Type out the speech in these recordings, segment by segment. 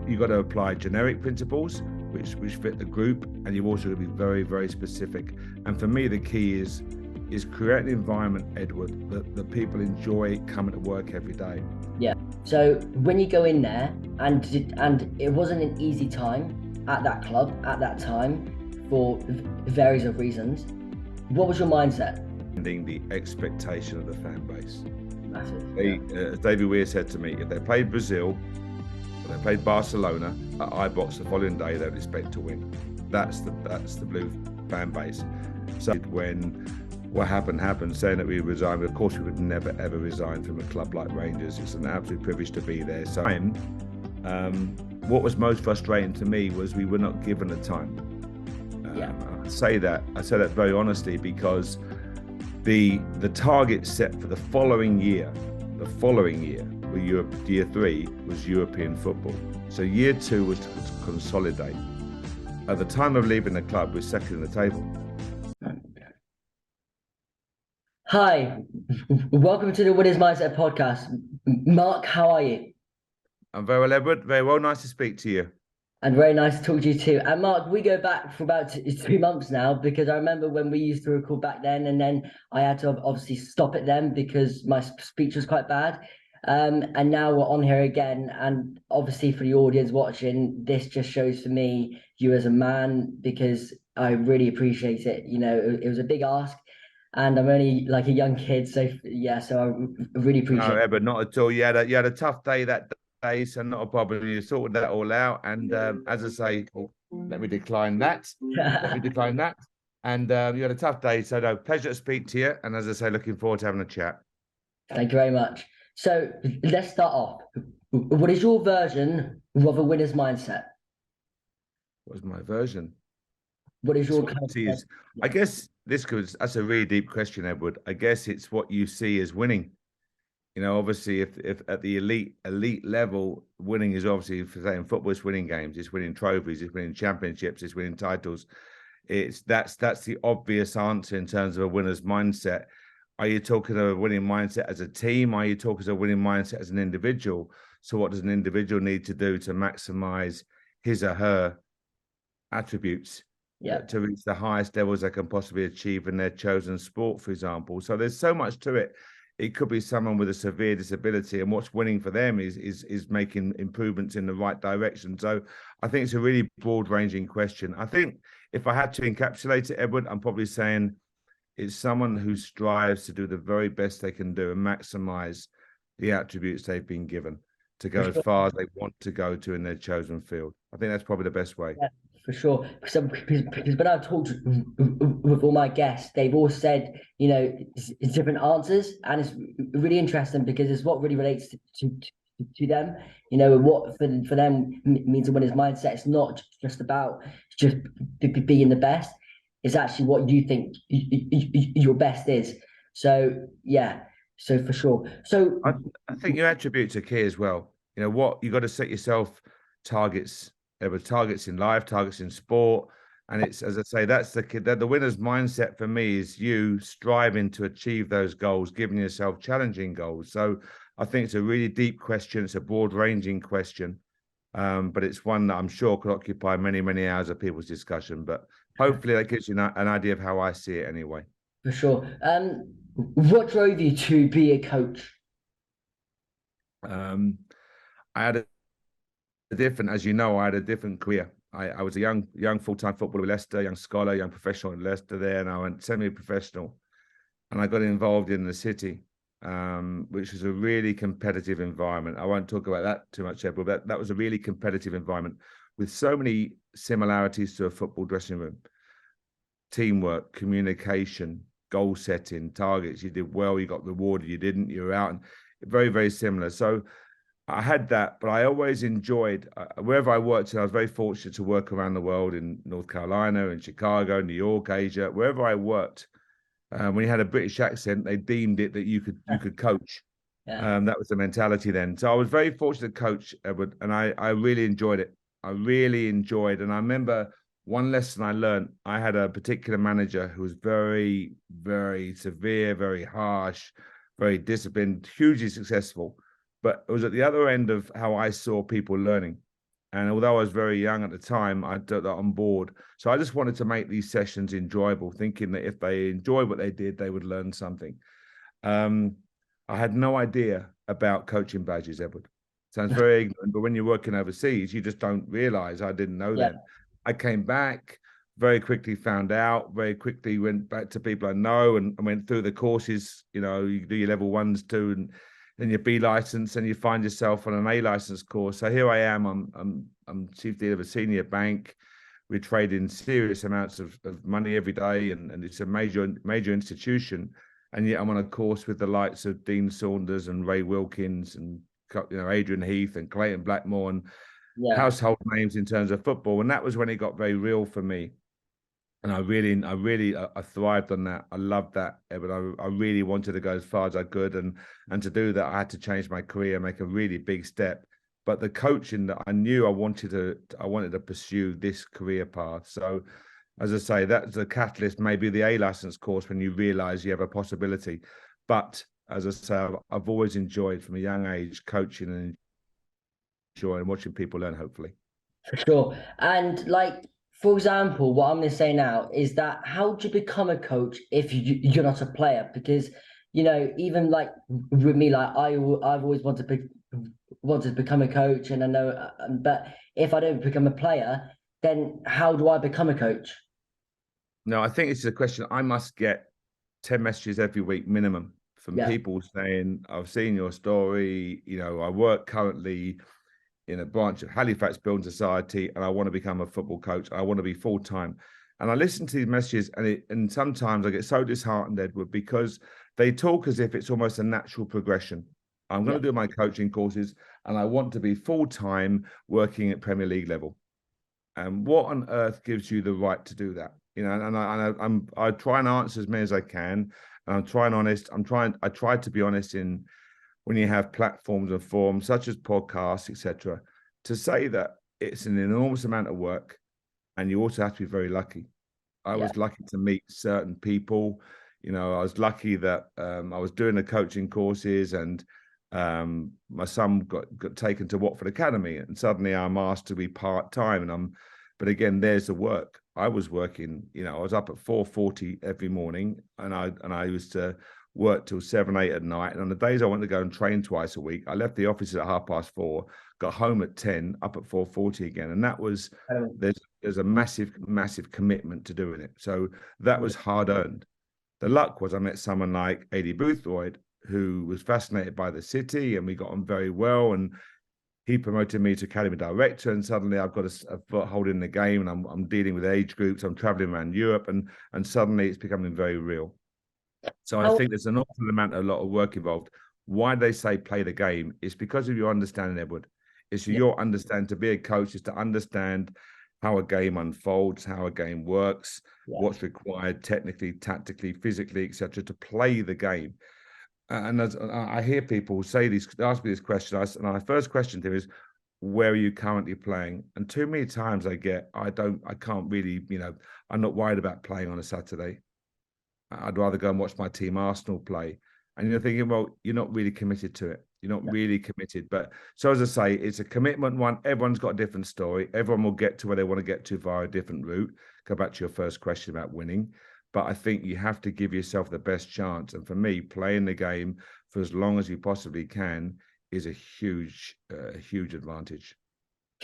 you've got to apply generic principles which fit the group, and you've also got to be very, very specific. And for me, the key is create an environment, Edward, that people enjoy coming to work every day. Yeah. So when you go in there, and it wasn't an easy time at that club at that time for various of reasons. What was your mindset? The expectation of the fan base. Massive. As David Moyes said to me, if they played Brazil or they played Barcelona at iBox the following day, they would expect to win. That's the blue fan base. So when what happened, saying that we resigned, of course we would never ever resign from a club like Rangers. It's an absolute privilege to be there. So what was most frustrating to me was we were not given a time. I say that very honestly, because the target set for the following year with year 3 was European football. So year 2 was to consolidate. At the time of leaving the club, we're second in the table. Hi, welcome to the Winners Mindset podcast. Mark, how are you? I'm very well, Edward. Very well. Nice to speak to you. And very nice to talk to you too. And Mark, we go back for about 3 months now, because I remember when we used to record back then, and then I had to obviously stop it then because my speech was quite bad. And now we're on here again. And obviously for the audience watching, this just shows for me you as a man, because I really appreciate it. You know, it was a big ask. And I'm only like a young kid, so yeah. So I really appreciate it. No, Edward, not at all. You had a tough day that day, so not a problem. You sorted that all out, and as I say, let me decline that. And you had a tough day, so no, pleasure to speak to you. And as I say, looking forward to having a chat. Thank you very much. So let's start off. What is your version of a winner's mindset? What was my version? What is your I guess that's a really deep question, Edward. I guess it's what you see as winning. You know, obviously, if at the elite level, winning is obviously, for saying football, it's winning games, it's winning trophies, it's winning championships, it's winning titles. That's the obvious answer in terms of a winner's mindset. Are you talking of a winning mindset as a team? Are you talking as a winning mindset as an individual? So what does an individual need to do to maximize his or her attributes? To reach the highest levels they can possibly achieve in their chosen sport, for example. So there's so much to it. It could be someone with a severe disability, and what's winning for them is making improvements in the right direction. So I think it's a really broad-ranging question. I think if I had to encapsulate it, Edward, I'm probably saying it's someone who strives to do the very best they can do and maximize the attributes they've been given to go as far as they want to go to in their chosen field. I think that's probably the best way. Yeah, for sure. Because when I've talked with all my guests, they've all said, you know, it's different answers, and it's really interesting because it's what really relates to them. You know, what for them means a winner's mindset. It's not just about just being the best. It's actually what you think your best is. So yeah, so for sure. So I think your attributes are key as well. You know what, you got to set yourself targets. There were targets in life, targets in sport, and it's, as I say, that's the winner's mindset for me is you striving to achieve those goals, giving yourself challenging goals. So I think it's a really deep question. It's a broad-ranging question, but it's one that I'm sure could occupy many, many hours of people's discussion. But hopefully that gives you an idea of how I see it anyway. For sure. What drove you to be a coach? I had a different, as you know, I had a different career. I was a young full-time footballer with Leicester, young scholar, young professional in Leicester there, and I went semi-professional, and I got involved in the City, which was a really competitive environment. I won't talk about that too much, Edward, but that was a really competitive environment with so many similarities to a football dressing room. Teamwork, communication, goal setting, targets. You did well, you got rewarded. You didn't, you were out. And very, very similar. So I had that, but I always enjoyed, wherever I worked, I was very fortunate to work around the world in North Carolina, in Chicago, New York, Asia, wherever I worked. When you had a British accent, they deemed it that you could coach. Yeah. That was the mentality then. So I was very fortunate to coach, Edward, and I really enjoyed it. I really enjoyed, and I remember one lesson I learned. I had a particular manager who was very, very severe, very harsh, very disciplined, hugely successful. But it was at the other end of how I saw people learning. And although I was very young at the time, I took that on board. So I just wanted to make these sessions enjoyable, thinking that if they enjoyed what they did, they would learn something. Um, I had no idea about coaching badges, Edward. Sounds very ignorant, but when you're working overseas, you just don't realize. I didn't know Yeah. then. I came back, very quickly found out, very quickly went back to people I know and went through the courses. You know, you do your level 1s, 2, and then your B license, and you find yourself on an A license course. So here I am. I'm chief dealer of a senior bank. We trade in serious amounts of money every day, and it's a major institution. And yet I'm on a course with the likes of Dean Saunders and Ray Wilkins and Adrian Heath and Clayton Blackmore and Yeah. household names in terms of football. And that was when it got very real for me. And I thrived on that. I loved that, but I really wanted to go as far as I could, and to do that, I had to change my career, make a really big step. But the coaching that I knew I wanted to pursue this career path. So, as I say, that's the catalyst, maybe the A license course when you realize you have a possibility. But as I say, I've always enjoyed from a young age coaching and enjoying watching people learn. Hopefully. For sure. And like, for example, what I'm going to say now is that how do you become a coach if you're not a player? Because, even like with me, like I've always wanted to become a coach, and I know, but if I don't become a player, then how do I become a coach? No, I think it's a question. I must get 10 messages every week minimum from Yeah. people saying, I've seen your story. I work currently in a branch of Halifax Building Society, and I want to become a football coach. I want to be full time. And I listen to these messages, and sometimes I get so disheartened, Edward, because they talk as if it's almost a natural progression. I'm going Yeah. to do my coaching courses, and I want to be full time working at Premier League level. And what on earth gives you the right to do that? I try and answer as many as I can. And I try to be honest in when you have platforms and forums such as podcasts, etc., to say that it's an enormous amount of work, and you also have to be very lucky. I Yeah. was lucky to meet certain people. I was lucky that I was doing the coaching courses, and my son got taken to Watford Academy, and suddenly I'm asked to be part time, but again, there's the work. I was working. I was up at 4:40 every morning, and I used to work till 7, 8 at night. And on the days I wanted to go and train twice a week, I left the office at 4:30, got home at 10, up at 4:40 again, and that was there's a massive commitment to doing it. So that was hard earned. The luck was I met someone like A.D. Boothroyd, who was fascinated by the city, and we got on very well. And he promoted me to academy director, and suddenly I've got a foothold in the game, and I'm dealing with age groups. I'm traveling around Europe, and suddenly it's becoming very real. So I How think there's an awful amount, a lot of work involved. Why they say play the game is because of your understanding, Edward. It's Yeah. your understanding. To be a coach is to understand how a game unfolds, how a game works, Yeah. what's required technically, tactically, physically, etc., to play the game. And as I hear people say these, ask me this question, and my first question to them is, where are you currently playing? And too many times I can't really, I'm not worried about playing on a Saturday. I'd rather go and watch my team Arsenal play. And you're thinking, well, you're not really committed to it. You're not Yeah. really committed. But so as I say, it's a commitment one. Everyone's got a different story. Everyone will get to where they want to get to via a different route. Go back to your first question about winning. But I think you have to give yourself the best chance. And for me, playing the game for as long as you possibly can is a huge advantage.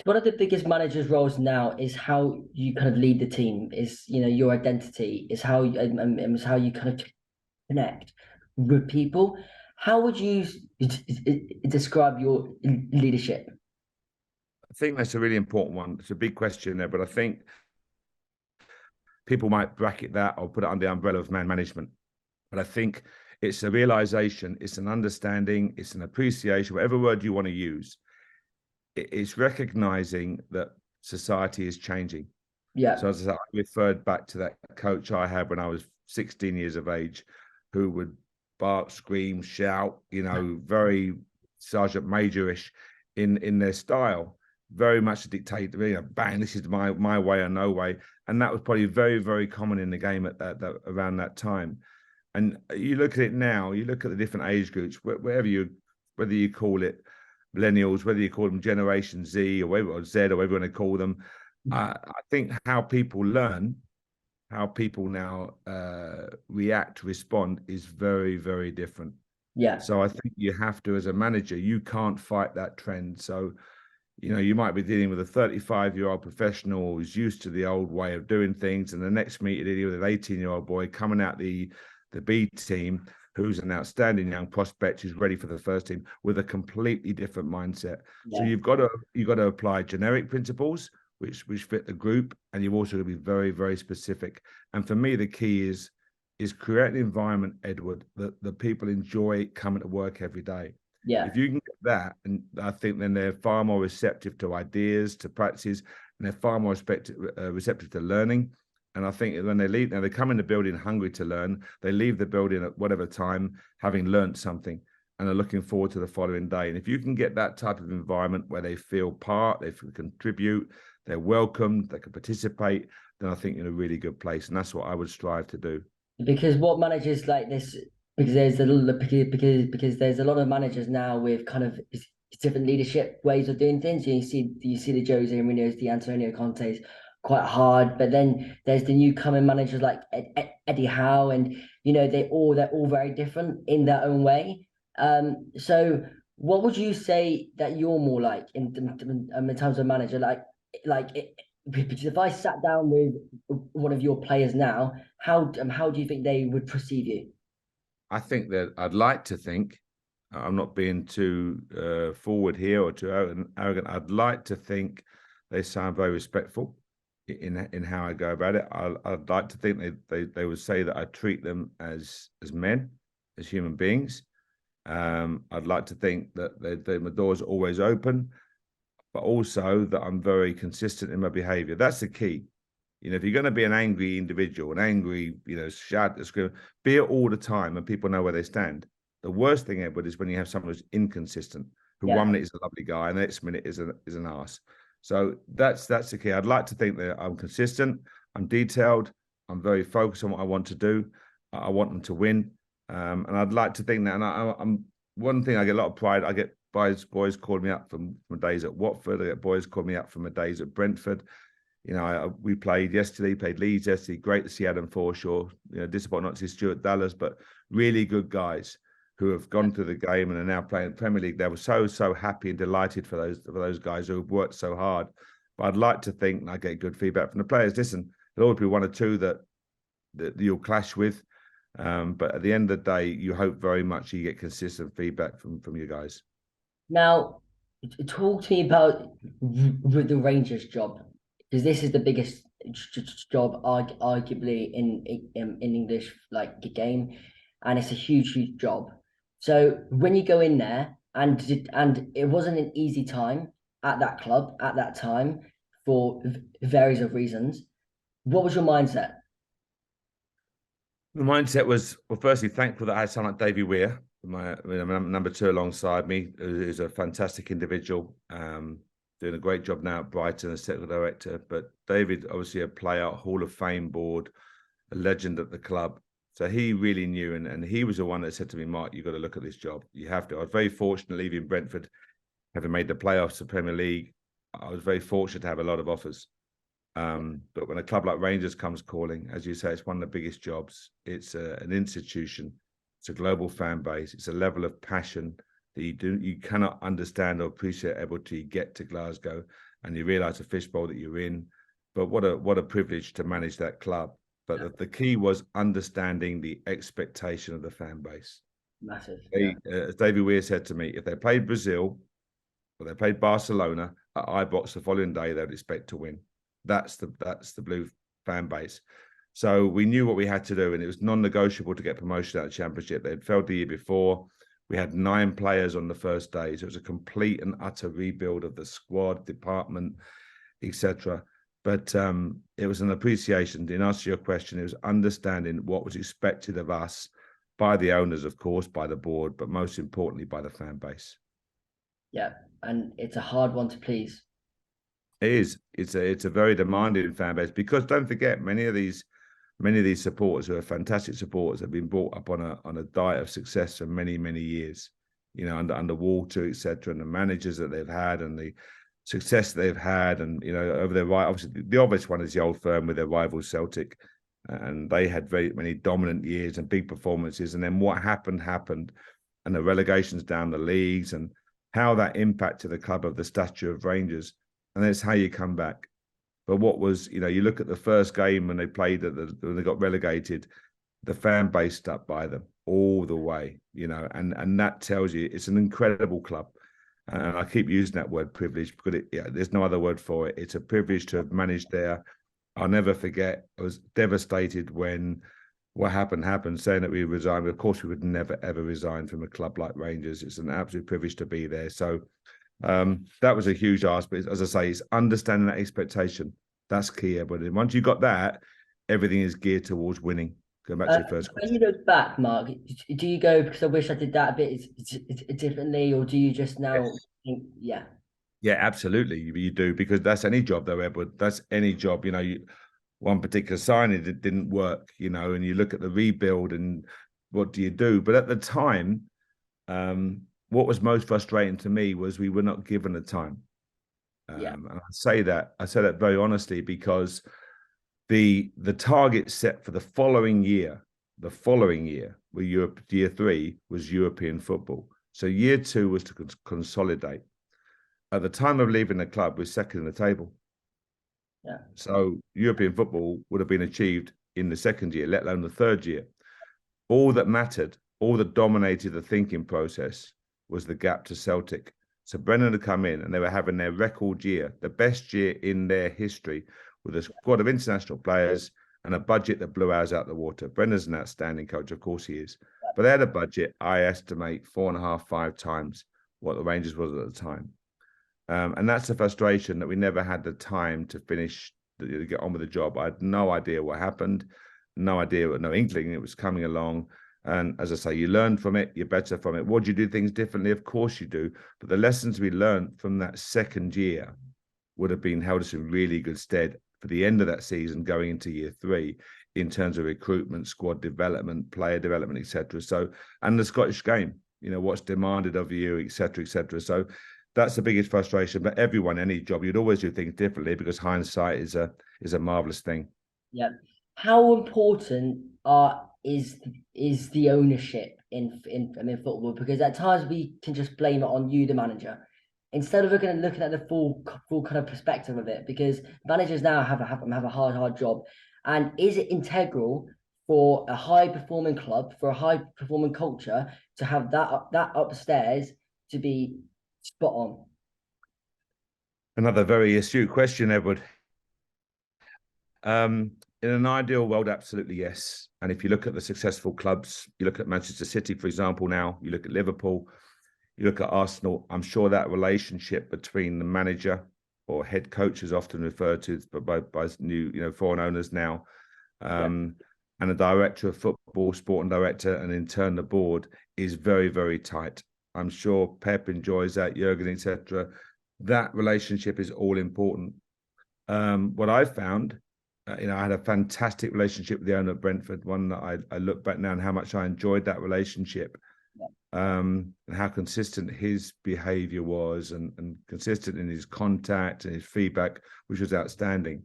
One of the biggest managers' roles now is how you kind of lead the team. Is your identity is how is how you kind of connect with people. How would you describe your leadership? I think that's a really important one. It's a big question there, but I think people might bracket that or put it under the umbrella of man management. But I think it's a realization, it's an understanding, it's an appreciation, whatever word you want to use. It's recognizing that society is changing. Yeah. So as I said, I referred back to that coach I had when I was 16 years of age, who would bark, scream, shout, very Sergeant Major-ish in their style, very much a dictator, bang, this is my way or no way. And that was probably very, very common in the game at around that time. And you look at it now, you look at the different age groups, whether you call it millennials, whether you call them Generation Z or whatever, or Z or whatever you want to call them. I think how people learn, how people now react, respond is very, very different. Yeah, So I think you have to, as a manager, you can't fight that trend. So, you might be dealing with a 35-year-old professional who's used to the old way of doing things, and the next meeting you deal with an 18-year-old boy coming out the B team who's an outstanding young prospect who's ready for the first team with a completely different mindset. So yeah, you've got to apply generic principles which fit the group, and you've also got to be very, very specific. And for me, the key is create an environment, Edward, that the people enjoy coming to work every day. yeah, If you can get that, and I think then they're far more receptive to ideas, to practices, and they're far more receptive to learning. And I think when they leave, now they come in the building hungry to learn. They leave the building at whatever time having learned something, and are looking forward to the following day. And if you can get that type of environment where they feel part, they contribute, they're welcomed, they can participate, then I think you're in a really good place. And that's what I would strive to do. because what managers like this, because there's a lot of managers now with kind of different leadership ways of doing things. You see the Jose Mourinho's, the Antonio Conte's quite hard, but then there's the newcomer managers like Eddie Howe, and they're all very different in their own way. So what would you say that you're more like in terms of manager, because if I sat down with one of your players now, how do you think they would perceive you? I think that I'd like to think, I'm not being too forward here or too arrogant. I'd like to think they sound very respectful in how I go about it. I'd like to think they would say that I treat them as men, as human beings. I'd like to think that my doors are always open, but also that I'm very consistent in my behavior. That's the key. If you're going to be an angry individual, an angry, shout, scream, be it all the time, and people know where they stand. The worst thing, Edward, is when you have someone who's inconsistent, who Yeah, 1 minute is a lovely guy and the next minute is an arse. So that's the key. I'd like to think that I'm consistent, I'm detailed, I'm very focused on what I want to do. I want them to win, and I'd like to think that. And I'm one thing, I get a lot of pride. I get boys calling me up from days at Watford. I get boys calling me up from my days at Brentford. We played yesterday, played Leeds yesterday. Great to see Adam Forshaw. Disappointed not to see Stuart Dallas, but really good guys who have gone through the game and are now playing Premier League. They were so happy and delighted for those guys who have worked so hard. But I'd like to think, and I get good feedback from the players. Listen, there'll always be one or two that you'll clash with, but at the end of the day, you hope very much you get consistent feedback from your guys. now talk to me about the Rangers job, because this is the biggest job arguably in English like game, and it's a huge job. So when you go in there, and it wasn't an easy time at that club at that time for various of reasons. What was your mindset? The mindset was, well, firstly, thankful that I had someone like Davy Weir, my number two alongside me, who's a fantastic individual, doing a great job now at Brighton as technical director. But David, obviously a player, Hall of Fame board, a legend at the club. So he really knew, and he was the one that said to me, Mark, you've got to look at this job. You have to. I was very fortunate leaving Brentford, having made the playoffs of Premier League. I was very fortunate to have a lot of offers. But when a club like Rangers comes calling, as you say, it's one of the biggest jobs. It's an institution. It's a global fan base. It's a level of passion that you cannot understand or appreciate able till you get to Glasgow and you realise the fishbowl that you're in. But what a privilege to manage that club. But the key was understanding the expectation of the fan base. Massive. As David Weir said to me, if they played Brazil or they played Barcelona at Ibrox the following day, they would expect to win. That's the blue fan base. So we knew what we had to do, and it was non-negotiable to get promotion out of the Championship. They'd failed the year before. We had 9 players on the first day, so it was a complete and utter rebuild of the squad, department, etc. But it was an appreciation. In answer to your question, it was understanding what was expected of us by the owners, of course, by the board, but most importantly by the fan base. Yeah, and it's a hard one to please. It is. It's a very demanding fan base, because don't forget, many of these supporters who are fantastic supporters have been brought up on a diet of success for many years. underwater, etc., and the managers that they've had and the success they've had, and over their right. Obviously, the obvious one is the Old Firm with their rival Celtic, and they had very many dominant years and big performances. And then what happened, and the relegations down the leagues, and how that impacted the club of the stature of Rangers, and that's how you come back. But what was, you look at the first game when they played when they got relegated, the fan base stuck by them all the way, and that tells you it's an incredible club. And I keep using that word privilege because there's no other word for it. It's a privilege to have managed there. I'll never forget, I was devastated when what happened, saying that we resigned. Of course, we would never, ever resign from a club like Rangers. It's an absolute privilege to be there. So that was a huge ask. But as I say, it's understanding that expectation. That's key. But once you got that, everything is geared towards winning. Going back to your first question. When you look back, Mark, do you go, because I wish I did that a bit differently, or do you just now think, yeah? Yeah, absolutely. You do, because that's any job, though, Edward. That's any job. One particular signing that didn't work, and you look at the rebuild and what do you do? But at the time, what was most frustrating to me was we were not given the time. And I say that very honestly, because the target set for the following year, with Europe, year 3 was European football. So year 2 was to consolidate. At the time of leaving the club, we're second in the table. Yeah. So European football would have been achieved in the second year, let alone the third year. All that mattered, all that dominated the thinking process was the gap to Celtic. So Brennan had come in and they were having their record year, the best year in their history, with a squad of international players and a budget that blew ours out the water. Brennan's an outstanding coach, of course he is. But they had a budget, I estimate, 4.5, 5 times what the Rangers was at the time. And that's the frustration, that we never had the time to finish, to get on with the job. I had no idea what happened, no inkling it was coming along. And as I say, you learn from it, you're better from it. Would you do things differently? Of course you do. But the lessons we learned from that second year would have been held us in really good stead for the end of that season, going into year 3, in terms of recruitment, squad development, player development, etc. So, and the Scottish game, what's demanded of you, etc., etc. So that's the biggest frustration. But everyone, any job, you'd always do things differently, because hindsight is a marvelous thing. Yeah. How important is the ownership in football? Because at times we can just blame it on you, the manager, instead of looking at the full kind of perspective of it. Because managers now have a hard job, and is it integral for a high performing club, for a high performing culture, to have that upstairs to be spot on? Another very astute question, Edward. In an ideal world, absolutely yes. And if you look at the successful clubs, you look at Manchester City, for example, now, you look at Liverpool, you look at Arsenal, I'm sure that relationship between the manager, or head coach is often referred to by new, foreign owners now, and the director of football, sporting director, and in turn the board, is very, very tight. I'm sure Pep enjoys that, Jurgen, etc. That relationship is all important. What I found, I had a fantastic relationship with the owner of Brentford, one that I look back now and how much I enjoyed that relationship, and how consistent his behavior was, and consistent in his contact and his feedback, which was outstanding.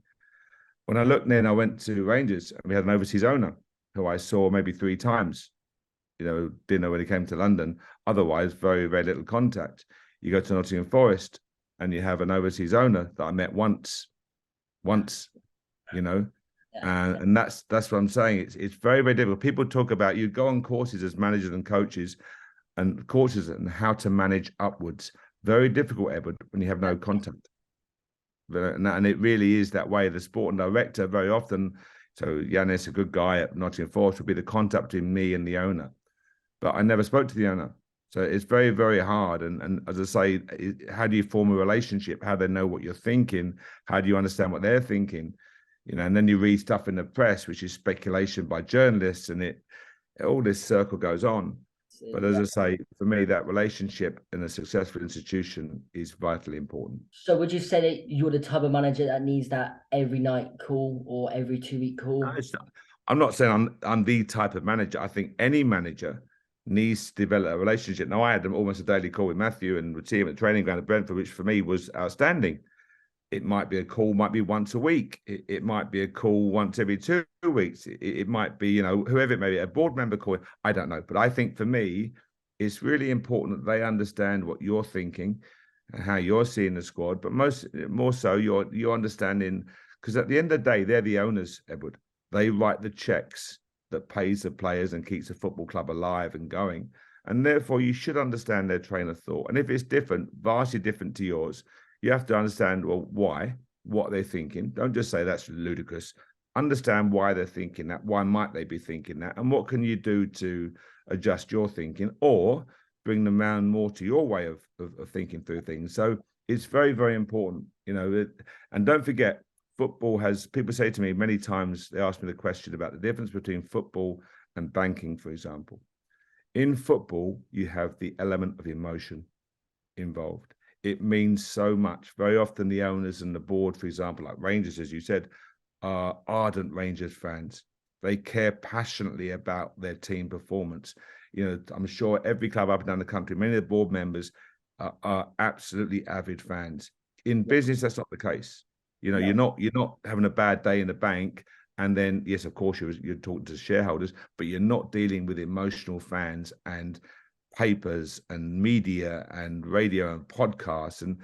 When I looked then, I went to Rangers, and we had an overseas owner who I saw maybe 3 times, dinner when he came to London. Otherwise, very, very little contact. You go to Nottingham Forest, and you have an overseas owner that I met once, and that's what I'm saying. It's very, very difficult. People talk about, you go on courses as managers and coaches, and courses and how to manage upwards. Very difficult, Edward, when you have no contact. And it really is that way. The sporting director very often, so Yanis, a good guy at Nottingham Forest, would be the contact between me and the owner. But I never spoke to the owner. So it's very, very hard. And as I say, how do you form a relationship? How do they know what you're thinking? How do you understand what they're thinking? And then you read stuff in the press, which is speculation by journalists, and all this circle goes on. But as I say, for me, that relationship in a successful institution is vitally important. So would you say that you're the type of manager that needs that every night call or every 2-week call? No, I'm not saying I'm the type of manager. I think any manager needs to develop a relationship. Now, I had almost a daily call with Matthew and would see him at the training ground at Brentford, which for me was outstanding. It might be a call, might be once a week. It might be a call once every 2 weeks. It might be, whoever it may be, a board member calling. I don't know. But I think for me, it's really important that they understand what you're thinking and how you're seeing the squad. But more so, you're understanding, because at the end of the day, they're the owners, Edward. They write the checks that pays the players and keeps the football club alive and going. And therefore, you should understand their train of thought. And if it's different, vastly different to yours, you have to understand, well, why, what they're thinking. Don't just say that's ludicrous. Understand why they're thinking that. Why might they be thinking that? And what can you do to adjust your thinking or bring them around more to your way of thinking through things? So it's very, very important, and don't forget, football has, people say to me many times, they ask me the question about the difference between football and banking, for example. In football, you have the element of emotion involved. It means so much. Very often the owners and the board, for example, like Rangers, as you said, are ardent Rangers fans. They care passionately about their team performance. I'm sure every club up and down the country, many of the board members are absolutely avid fans. In business, that's not the case. You're not having a bad day in the bank, and then yes, of course you're talking to shareholders, but you're not dealing with emotional fans and papers and media and radio and podcasts. And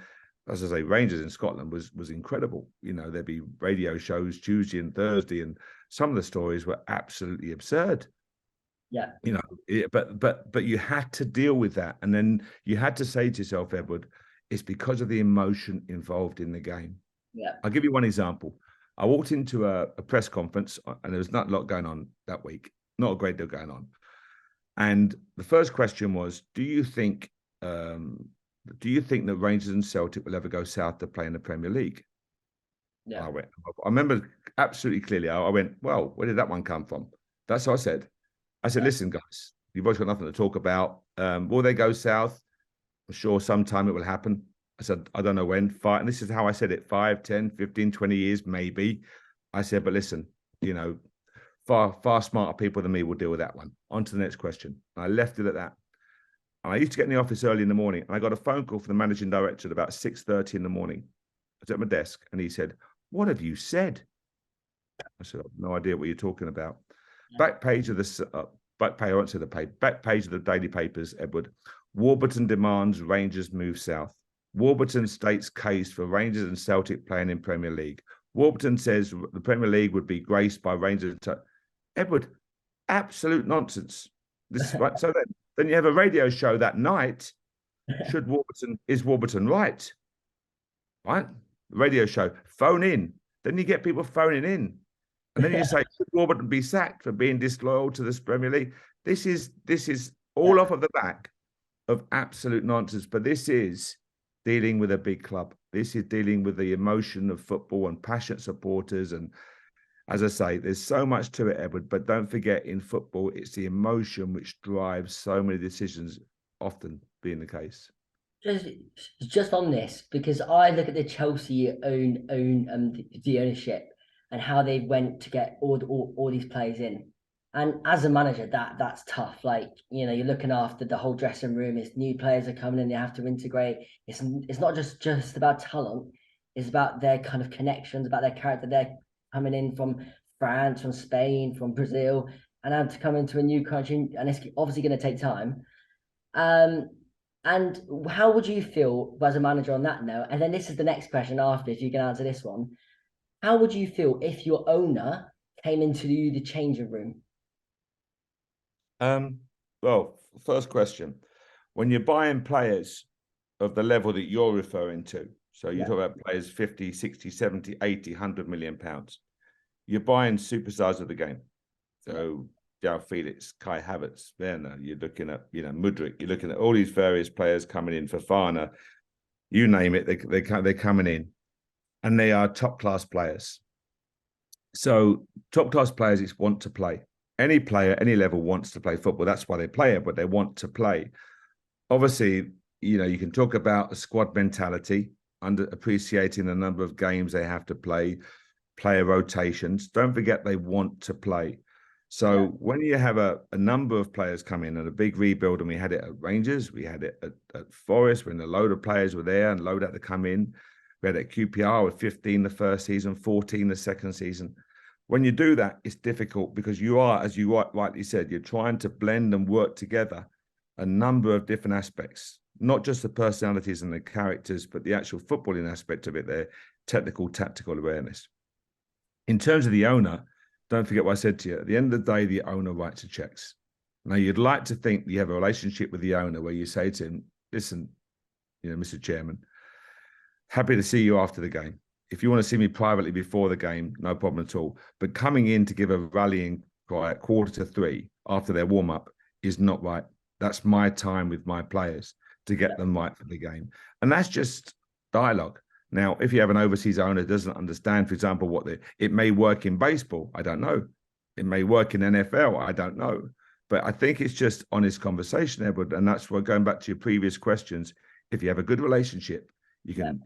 as I say, Rangers in Scotland was incredible. There'd be radio shows Tuesday and Thursday, and some of the stories were absolutely absurd. Yeah. But you had to deal with that, and then you had to say to yourself, Edward, it's because of the emotion involved in the game. Yeah. I'll give you one example. I walked into a press conference, and there was not a lot going on that week, not a great deal going on. And the first question was, do you think that Rangers and Celtic will ever go south to play in the Premier League? Yeah. I remember absolutely clearly. I went, well, where did that one come from? That's what I said. I said, listen, guys, you've both got nothing to talk about. Will they go south? I'm sure sometime it will happen. I said, I don't know when. And this is how I said it, 5, 10, 15, 20 years, maybe. I said, but listen, far smarter people than me will deal with that one. On to the next question. And I left it at that. And I used to get in the office early in the morning, and I got a phone call from the managing director at about 6:30 in the morning. I was at my desk, and he said, what have you said? I said, I have no idea what you're talking about. Back page of the back page, I won't say the page, back page of the daily papers, Edward. Warburton demands Rangers move south. Warburton states case for Rangers and Celtic playing in Premier League. Warburton says the Premier League would be graced by Rangers. Edward, absolute nonsense. Right? So then you have a radio show that night. Is Warburton right? Right? Radio show, phone in. Then you get people phoning in. And then you say, should Warburton be sacked for being disloyal to this Premier League? This is all off of the back of absolute nonsense. But this is dealing with a big club. This is dealing with the emotion of football and passionate supporters. And as I say, there's so much to it, Edward. But don't forget, in football, it's the emotion which drives so many decisions, often being the case. Just on this, because I look at the Chelsea the ownership and how they went to get all these players in. And as a manager, that's tough. Like, you're looking after the whole dressing room. It's new players are coming in, they have to integrate. It's not just about talent. It's about their kind of connections, about their character. They're coming in from France, from Spain, from Brazil, and have to come into a new country, and it's obviously going to take time. And how would you feel as a manager on that note? And then this is the next question after, if you can answer this one. How would you feel if your owner came into the changing room? Well, first question. When you're buying players of the level that you're referring to, so you talk about players 50, 60, 70, 80, 100 million pounds, you're buying superstars of the game. So João Felix, Kai Havertz, Werner, you're looking at, Mudryk, you're looking at all these various players coming in, Fofana, you name it, they're coming in, and they are top-class players. So top-class players want to play. Any player, any level wants to play football. That's why they play it, but they want to play. Obviously, you can talk about a squad mentality, under appreciating the number of games they have to play, player rotations. Don't forget they want to play. So when you have a number of players come in and a big rebuild, and we had it at Rangers, we had it at Forest, when a load of players were there and a load had to come in. We had it at QPR with 15 the first season, 14 the second season. When you do that, it's difficult because you are, as you rightly said, you're trying to blend and work together a number of different aspects, not just the personalities and the characters, but the actual footballing aspect of it, their technical, tactical awareness. In terms of the owner, don't forget what I said to you. At the end of the day, the owner writes the checks. Now, you'd like to think you have a relationship with the owner where you say to him, listen, Mr. Chairman, happy to see you after the game. If you want to see me privately before the game, no problem at all. But coming in to give a rallying cry at 2:45 after their warm-up is not right. That's my time with my players to get them right for the game. And that's just dialogue. Now, if you have an overseas owner that doesn't understand, for example, it may work in baseball, I don't know. It may work in NFL, I don't know. But I think it's just honest conversation, Edward. And that's why, going back to your previous questions, if you have a good relationship, you can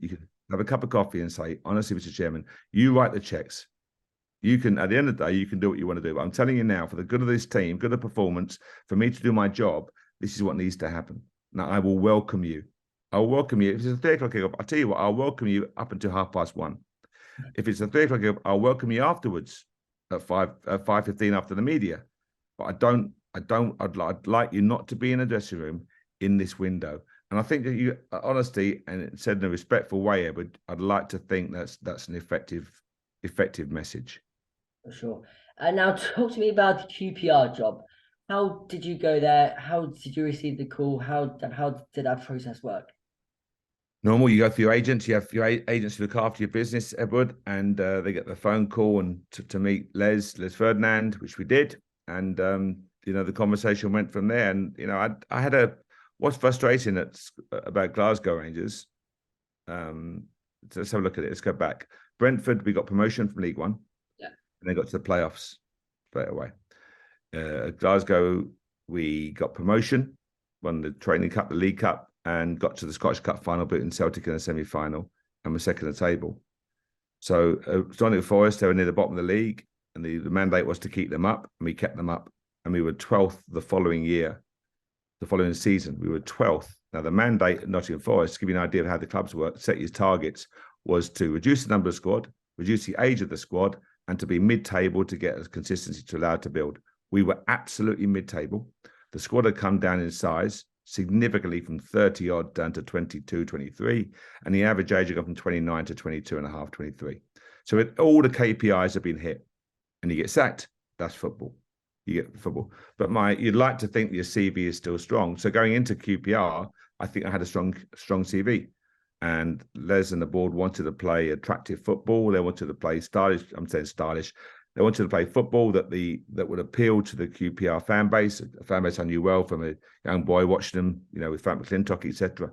have a cup of coffee and say, honestly, Mr. Chairman, you write the checks. You can, at the end of the day, you can do what you want to do. But I'm telling you now, for the good of this team, good of performance, for me to do my job, this is what needs to happen. Now, I will welcome you. I'll welcome you. If it's a 3:00 kickoff, I'll tell you what, I'll welcome you up until 1:30. If it's a 3:00 kickoff, I'll welcome you afterwards at 5:15 after the media. But I'd like you not to be in a dressing room in this window. And I think that you, honesty, and said in a respectful way, but I'd like to think that's an effective message. For sure. And now talk to me about the QPR job. How did you go there? How did you receive the call? How did that process work? Normal, you go through your agents. You have your agents who look after your business, Edward, and they get the phone call and to meet Les Ferdinand, which we did, and the conversation went from there. And I had what's frustrating about Glasgow Rangers. Let's have a look at it. Let's go back. Brentford, we got promotion from League One, and they got to the playoffs straight away. Glasgow, we got promotion, won the Training Cup, the League Cup, and got to the Scottish Cup final, beating Celtic in the semi-final, and were second at the table. So Nottingham Forest, they were near the bottom of the league, and the mandate was to keep them up, and we kept them up, and we were 12th the following year. The following season, we were 12th. Now, the mandate at Nottingham Forest, to give you an idea of how the clubs work, set your targets, was to reduce the number of squad, reduce the age of the squad, and to be mid-table to get a consistency to allow it to build. We were absolutely mid-table. The squad had come down in size significantly from 30 odd down to 22, 23, and the average age had gone from 29 to 22 and a half, 23. So all the KPIs have been hit, and you get sacked. That's football. You get football. But you'd like to think your CV is still strong. So going into QPR, I think I had a strong CV. And Les and the board wanted to play attractive football. They wanted to play stylish. I'm saying stylish. They wanted to play football that would appeal to the QPR fan base, a fan base I knew well from a young boy watching them, with Frank McClintock, etc.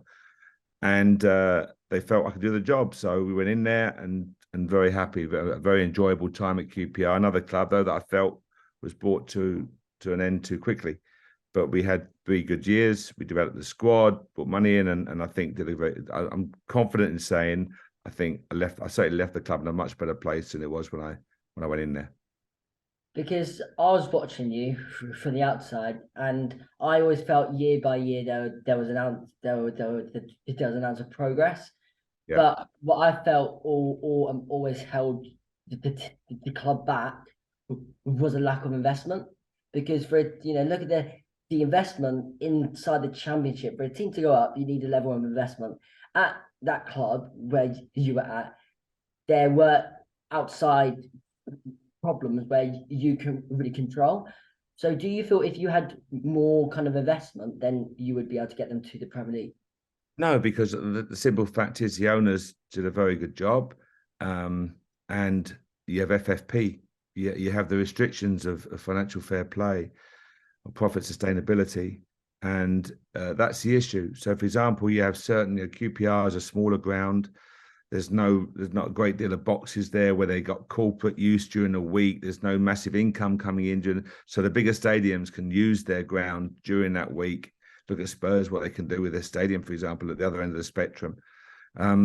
And they felt I could do the job. So we went in there and very happy, a very enjoyable time at QPR. Another club, though, that I felt was brought to an end too quickly. But we had 3 good years. We developed the squad, put money in, and I think I'm confident in saying I certainly left the club in a much better place than it was when I went in there. Because I was watching you from the outside, and I always felt year by year there was an ounce of progress. Yeah. But what I felt always held the club back was a lack of investment. Because look at the investment inside the Championship. For a team to go up, you need a level of investment. At that club where you were at, there were outside problems where you can really control. So do you feel if you had more kind of investment, then you would be able to get them to the Premier League? No, because the simple fact is the owners did a very good job. And you have FFP. You have the restrictions of financial fair play, of profit sustainability. And that's the issue. So, for example, you have certainly QPR is a smaller ground. There's not a great deal of boxes there where they got corporate use during the week. There's no massive income coming in. So the bigger stadiums can use their ground during that week. Look at Spurs, what they can do with their stadium, for example, at the other end of the spectrum.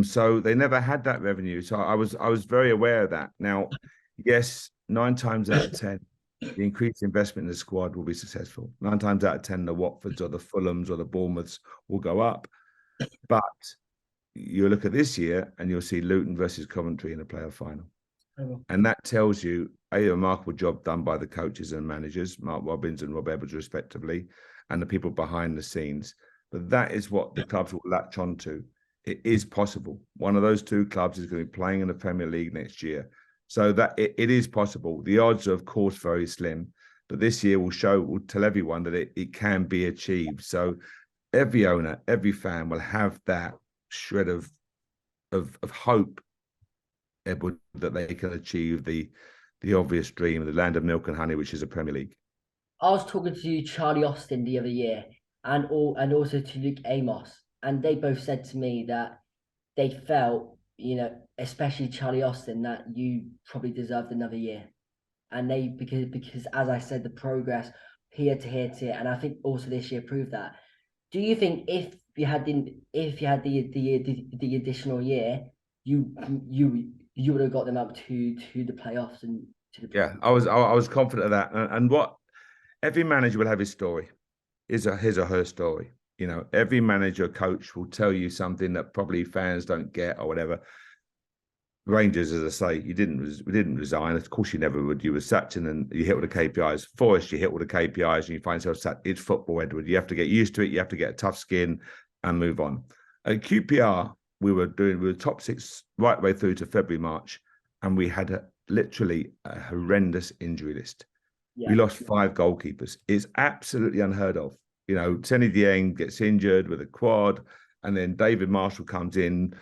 So they never had that revenue. So I was very aware of that. Now, yes, 9 times out of 10, the increased investment in the squad will be successful. 9 times out of 10, the Watfords or the Fulhams or the Bournemouths will go up. But you look at this year and you'll see Luton versus Coventry in a playoff final. And that tells you a remarkable job done by the coaches and managers, Mark Robbins and Rob Edwards, respectively, and the people behind the scenes. But that is what the clubs will latch on to. It is possible. One of those two clubs is going to be playing in the Premier League next year. So that it is possible. The odds are, of course, very slim. But this year will tell everyone that it can be achieved. So every owner, every fan will have that shred of hope, Edward, that they can achieve the obvious dream, the land of milk and honey, which is a Premier League. I was talking to Charlie Austin the other year, and also to Luke Amos, and they both said to me that they felt, especially Charlie Austin, that you probably deserved another year, and because as I said, the progress here to here to here, and I think also this year proved that. Do you think if you had the additional year, you would have got them up to the playoffs and to the I was confident of that, and what every manager will have his story, his or her story. Every manager, coach will tell you something that probably fans don't get or whatever. Rangers, as I say, we didn't resign. Of course, you never would. You were sacked, and then you hit all the KPIs. Forest, you hit all the KPIs, and you find yourself sacked. It's football, Edward. You have to get used to it. You have to get a tough skin and move on. At QPR, we were top 6 right the way through to February, March, and we had literally a horrendous injury list. Yeah. We lost 5 goalkeepers. It's absolutely unheard of. Tony Dieng gets injured with a quad, and then David Marshall comes in.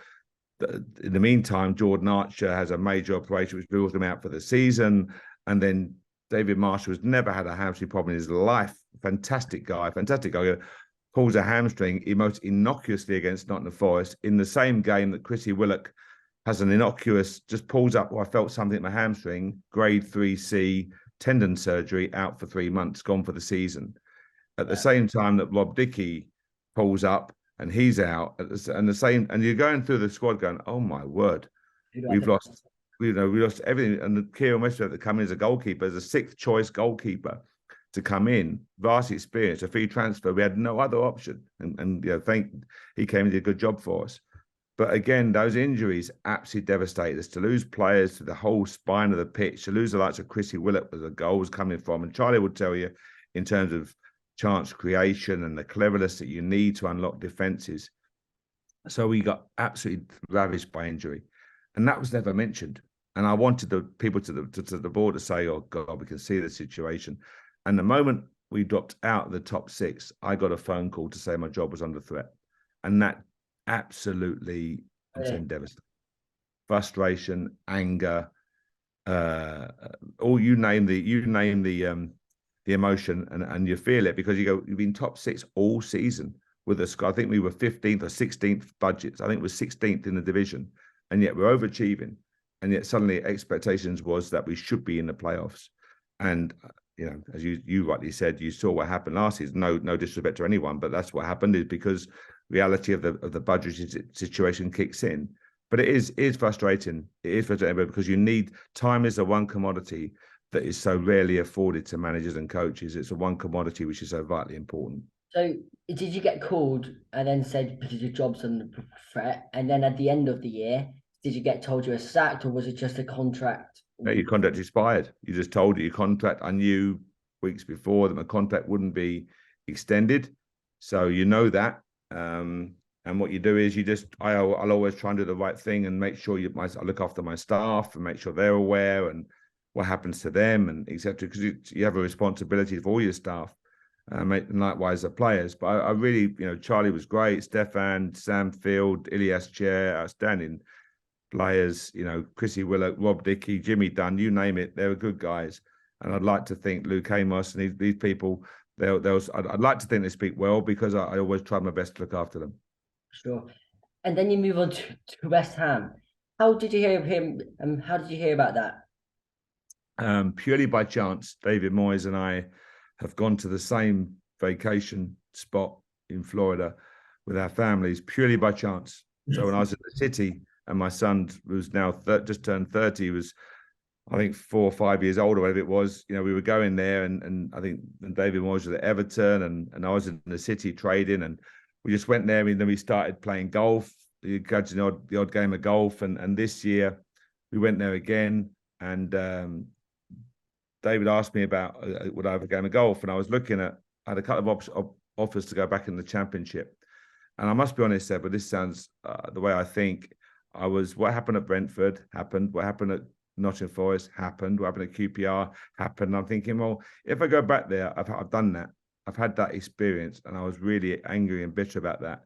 In the meantime, Jordan Archer has a major operation which rules him out for the season. And then David Marshall has never had a hamstring problem in his life. Fantastic guy. Pulls a hamstring most innocuously against Nottingham Forest in the same game that Chrissy Willock has an innocuous, just pulls up, I felt something in my hamstring, grade 3C, tendon surgery, out for 3 months, gone for the season. At the same time that Rob Dickey pulls up, and he's out, and you're going through the squad going, oh my word, we've lost everything. And the Kieran Westbrook that come in as a goalkeeper, as a 6th choice goalkeeper to come in, vast experience, a free transfer. We had no other option, and he came and did a good job for us. But again, those injuries absolutely devastated us. To lose players to the whole spine of the pitch, to lose the likes of Chrissy Willett, where the goal was coming from, and Charlie would tell you in terms of chance creation and the cleverness that you need to unlock defenses. So we got absolutely ravished by injury, and that was never mentioned. And I wanted the people to the board to say, "Oh God, we can see the situation." And the moment we dropped out of the top 6, I got a phone call to say my job was under threat, and that absolutely, I'm saying, devastating. Frustration, anger, all you name the emotion, and you feel it, because you've been top 6 all season with us. I think we were 15th or 16th budgets. I think it was 16th in the division, and yet we're overachieving. And yet suddenly expectations was that we should be in the playoffs. And as you rightly said, you saw what happened last season. No disrespect to anyone, but that's what happened, is because reality of the budget situation kicks in. But it is frustrating. It is frustrating because time is the one commodity that is so rarely afforded to managers and coaches. It's the one commodity which is so vitally important. So did you get called and then said, because your job's under threat, and then at the end of the year, did you get told you were sacked, or was it just a contract? No, your contract expired. You just told your contract. I knew weeks before that my contract wouldn't be extended. So that. And what you do is I'll always try and do the right thing and make sure I look after my staff and make sure they're aware and what happens to them and etc. Because you have a responsibility for all your staff, and likewise the players. But I really, Charlie was great. Stefan, Sam Field, Ilias Chair, outstanding players. Chrissy Willock, Rob Dickey, Jimmy Dunn, you name it. They were good guys. And I'd like to think Luke Amos and these people, I'd like to think they speak well, because I always try my best to look after them. Sure. And then you move on to West Ham. How did you hear of him? How did you hear about that? Purely by chance. David Moyes and I have gone to the same vacation spot in Florida with our families, purely by chance. So when I was in the city, and my son was now just turned 30, was I think 4 or 5 years old or whatever it was, we were going there, and I think David Moyes was at Everton, and I was in the city trading, and we just went there, and then we started playing golf, the odd game of golf, and this year we went there again, and David asked me about would I have a game of golf, and I had a couple of offers to go back in the Championship, and I must be honest, Ed, but this sounds the way I think. What happened at Brentford happened. What happened at Nottingham Forest happened. What happened at QPR happened. I'm thinking, well, if I go back there, I've done that. I've had that experience, and I was really angry and bitter about that.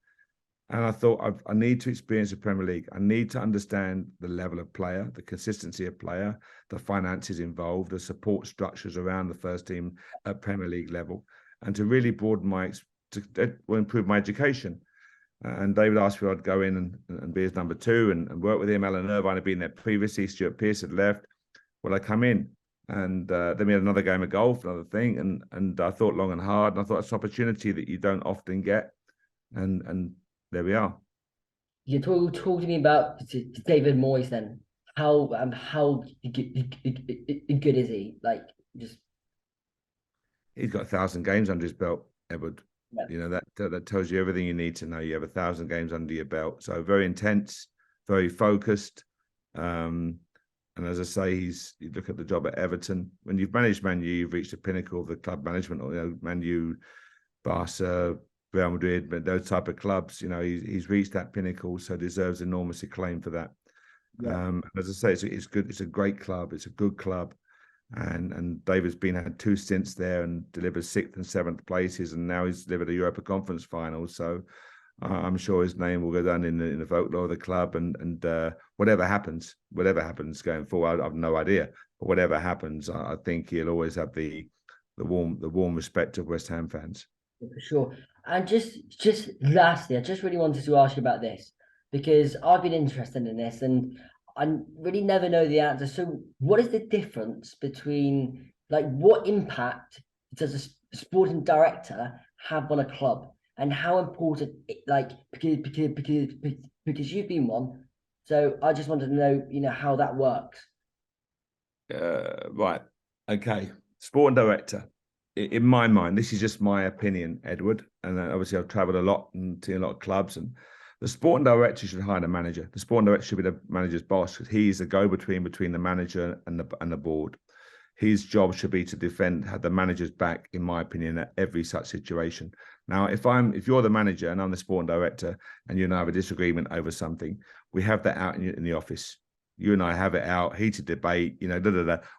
And I thought I need to experience the Premier League. I need to understand the level of player, the consistency of player, the finances involved, the support structures around the first team at Premier League level, and to really broaden improve my education. And David asked me if I'd go in and be his number two and work with him. Alan Irvine had been there previously. Stuart Pearce had left. Well, I come in, and then we had another game of golf, another thing. And I thought long and hard. And I thought it's an opportunity that you don't often get. And there we are. You talk to me about David Moyes then. How good is he? Like, just he's got 1,000 games under his belt, Edward. Yeah. That tells you everything you need to know. You have 1,000 games under your belt, so very intense, very focused. And as I say, you look at the job at Everton. When you've managed Man U, you've reached the pinnacle of the club management. Or Man U, Barca, Real Madrid, but those type of clubs. He's reached that pinnacle, so deserves enormous acclaim for that. Yeah. As I say, it's good. It's a great club. It's a good club. And David's had 2 stints there and delivered 6th and 7th places, and now he's delivered a Europa Conference final. So I'm sure his name will go down in the folklore of the club. And whatever happens going forward, I've no idea. But whatever happens, I think he'll always have the warm respect of West Ham fans. For sure. And just lastly, I just really wanted to ask you about this, because I've been interested in this and I really never know the answer. So what is the difference between, like, what impact does a sporting director have on a club, and how important, because you've been one. So I just wanted to know, how that works. Right. Okay. Sporting director. In my mind, this is just my opinion, Edward. And obviously I've travelled a lot and seen a lot of clubs, and the sporting director should hire a manager. The sporting director should be the manager's boss, because he's the go-between between the manager and the board. His job should be to have the manager's back, in my opinion, at every such situation. Now, if you're the manager and I'm the sporting director, and you and I have a disagreement over something, we have that out in the office. You and I have it out, heated debate,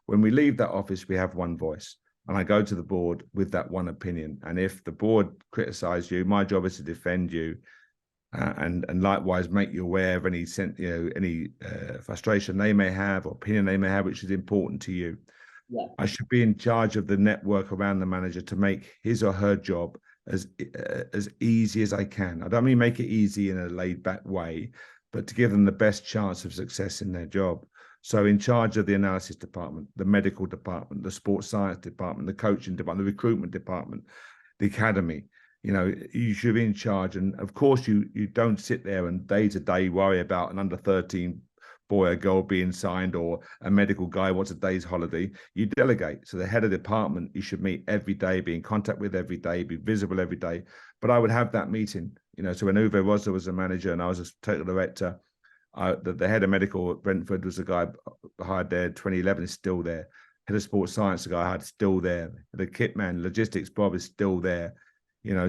When we leave that office, we have one voice. And I go to the board with that one opinion. And if the board criticise you, my job is to defend you. And likewise make you aware of any frustration they may have or opinion they may have, which is important to you. Yeah. I should be in charge of the network around the manager to make his or her job as easy as I can. I don't mean make it easy in a laid back way, but to give them the best chance of success in their job. So in charge of the analysis department, the medical department, the sports science department, the coaching department, the recruitment department, the academy. You should be in charge. And of course, you don't sit there and day to day worry about an under 13 boy or girl being signed, or a medical guy wants a day's holiday. You delegate. So the head of the department, you should meet every day, be in contact with every day, be visible every day. But I would have that meeting, so when Uwe Rosler was a manager and I was a technical director, the head of medical at Brentford was a guy hired there in 2011, is still there. Head of sports science, the guy I had, still there. The kit man, logistics, Bob, is still there.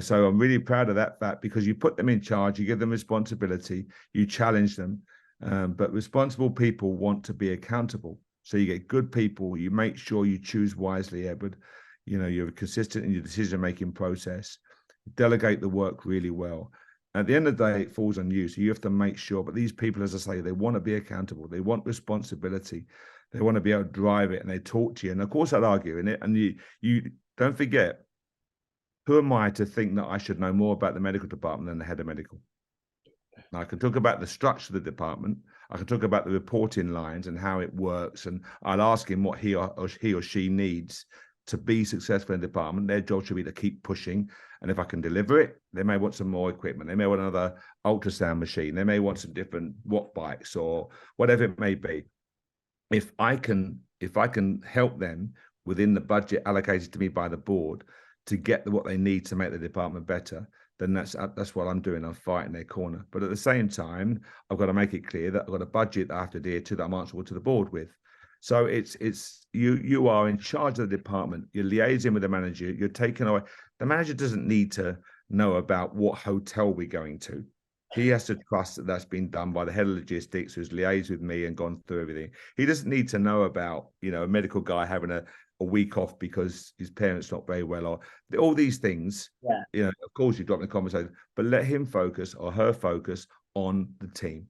So I'm really proud of that fact, because you put them in charge, you give them responsibility, you challenge them. But responsible people want to be accountable. So you get good people, you make sure you choose wisely, Edward. You're consistent in your decision-making process, delegate the work really well. At the end of the day, it falls on you. So you have to make sure. But these people, as I say, they want to be accountable. They want responsibility. They want to be able to drive it, and they talk to you. And of course, I'd argue in it. And you don't forget, who am I to think that I should know more about the medical department than the head of medical? Now, I can talk about the structure of the department. I can talk about the reporting lines and how it works. And I'll ask him what he or she needs to be successful in the department. Their job should be to keep pushing. And if I can deliver it, they may want some more equipment. They may want another ultrasound machine. They may want some different watt bikes or whatever it may be. If I can if I can help them within the budget allocated to me by the board to get what they need to make the department better, then that's what I'm doing. I'm fighting their corner. But at the same time, I've got to make it clear that I've got a budget that I have to adhere to, that I'm answerable to the board with. So it's you are in charge of the department. You're liaising with the manager. You're taking away. The manager doesn't need to know about what hotel we're going to. He has to trust that that's been done by the head of logistics, who's liaised with me and gone through everything. He doesn't need to know about, a medical guy having a week off because his parents not very well, or all these things. Yeah. Of course you drop in the conversation, but let him focus, or her focus, on the team,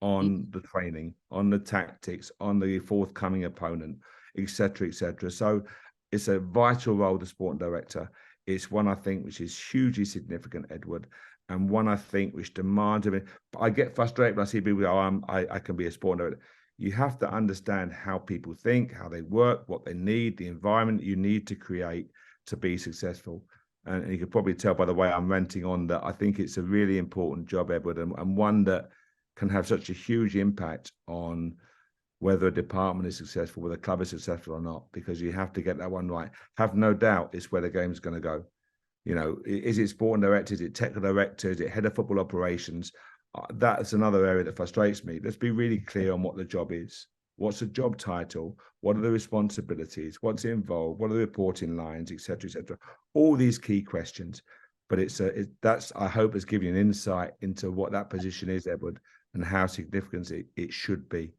on the training, on the tactics, on the forthcoming opponent, etc., etc. So it's a vital role, the sporting director. It's one, I think, which is hugely significant, Edward, and one, I think, which demands of it. But I get frustrated when I see people go, I can be a sporting director. You have to understand how people think, how they work, what they need, the environment you need to create to be successful. And you can probably tell by the way I'm ranting on that I think it's a really important job, Edward, and one that can have such a huge impact on whether a department is successful, whether a club is successful or not, because you have to get that one right. Have no doubt it's where the game's going to go. Is it sporting director? Is it technical director? Is it head of football operations? That's another area that frustrates me. Let's be really clear on what the job is. What's the job title? What are the responsibilities? What's involved? What are the reporting lines, etc., etc.? All these key questions. But that's, I hope, has given you an insight into what that position is, Edward, and how significant it should be.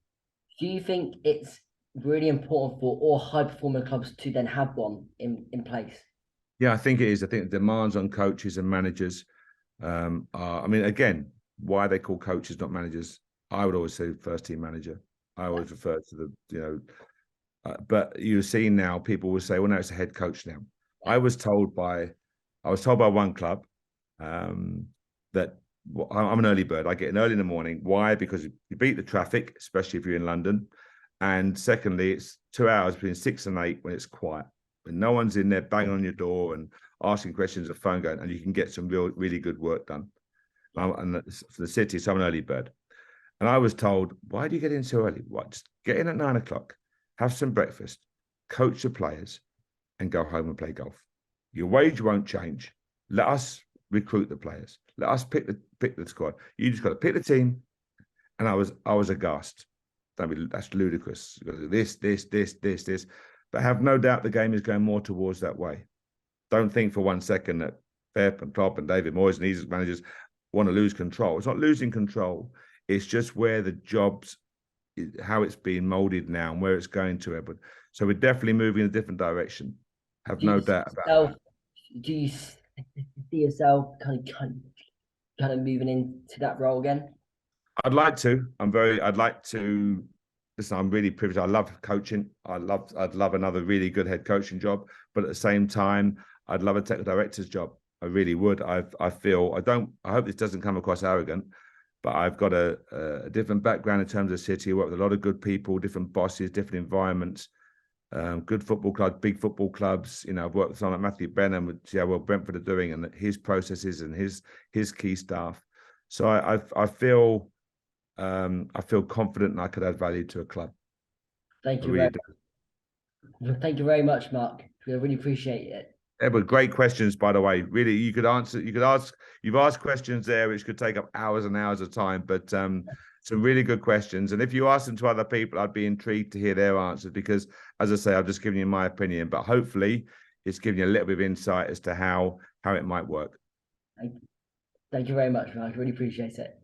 Do you think it's really important for all high-performing clubs to then have one in place? Yeah, I think it is. I think the demands on coaches and managers are, again, why they call coaches, not managers. I would always say first team manager. I always refer to but you're seeing now people will say, well, no, it's a head coach now. I was told by one club that I'm an early bird. I get in early in the morning. Why? Because you beat the traffic, especially if you're in London. And secondly, it's 2 hours between 6 and 8 when it's quiet, when no one's in there banging on your door and asking questions, the phone going, and you can get some really good work done. And for the city, so I'm an early bird. And I was told, why do you get in so early? What? Just get in at 9 o'clock, have some breakfast, coach the players, and go home and play golf. Your wage won't change. Let us recruit the players. Let us pick the squad. You just got to pick the team. And I was aghast. That's ludicrous. This. But have no doubt the game is going more towards that way. Don't think for 1 second that Pep and Klopp and David Moyes and these managers want to lose control. It's not losing control. It's just where the jobs, how it's being molded now and where it's going to, Edward. So we're definitely moving in a different direction. Have no doubt about that. Do you see yourself kind of moving into that role again? I'd like to. I'd like to. Listen, I'm really privileged. I love coaching. I'd love another really good head coaching job. But at the same time, I'd love a technical director's job. I really would. I hope this doesn't come across arrogant, but I've got a different background in terms of city. I work with a lot of good people, different bosses, different environments, good football clubs, big football clubs. I've worked with someone like Matthew Benham, with see how well Brentford are doing and his processes and his key staff. So I feel confident and I could add value to a club. Thank you very much, Mark. I really appreciate it. Edward, great questions, by the way. Really, you've asked questions there which could take up hours and hours of time, but some really good questions. And if you ask them to other people, I'd be intrigued to hear their answers because, as I say, I've just given you my opinion, but hopefully it's given you a little bit of insight as to how it might work. Thank you very much, Mark. I really appreciate it.